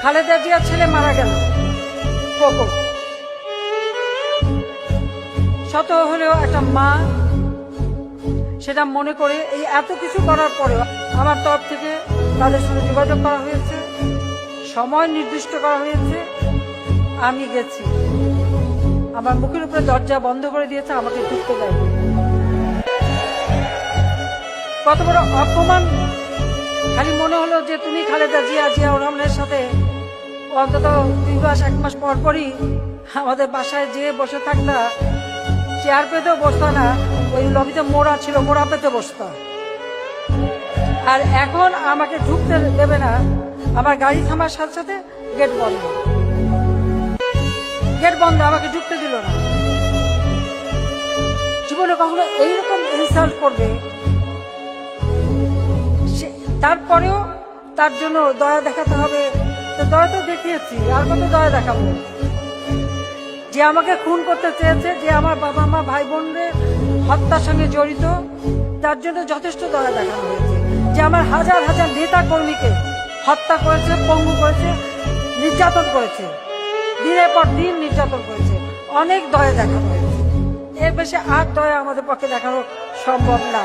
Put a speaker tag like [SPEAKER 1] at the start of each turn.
[SPEAKER 1] খালেদা জিয়ার ছেলে মারা গেল, কোকো। শত হলেও একটা মা সেটা মনে করে এই এত কিছু করার পরেও আমার তরফ থেকে তাদের সঙ্গে যোগাযোগ করা হয়েছে, সময় নির্দিষ্ট করা হয়েছে, আমি গেছি। আমার মুখের উপরে দরজা বন্ধ করে দিয়েছে, আমাকে ঢুকতে দেয়নি। কত বড় অপমান! খালি মনে হলো যে তুমি খালেদা জিয়াউর রহমানের সাথে অন্তত 2 মাস 1 মাস পর পরই আমাদের বাসায় যেয়ে বসে থাকতা, চেয়ার পেতেও বসতা না, ওই লবিতে মোড়া ছিল, মোড়া পেতে বসতা। আর এখন আমাকে ঢুকতে দেবে না, আমার গাড়ি থামার সাথে সাথে গেট বন্ধ, আমাকে ঢুকতে দিল না। জীবনে কখনো এইরকম ইনসাল্ট করবে? তারপরেও তার জন্য দয়া দেখাতে হবে, তো দয়া তো দেখিয়েছি, আর কত দয়া দেখাবো? যে আমাকে খুন করতে চেয়েছে, যে আমার বাবা মা ভাই বোনদের হত্যার সঙ্গে জড়িত, তার জন্য যথেষ্ট দয়া দেখানো হয়েছে। যে আমার হাজার হাজার নেতা কর্মীকে হত্যা করেছে, পঙ্গু করেছে, নির্যাতন করেছে, দিনের পর দিন নির্যাতন করেছে, অনেক দয়া দেখানো হয়েছে। এর বেশি আর দয়া আমাদের পক্ষে দেখানো সম্ভব না।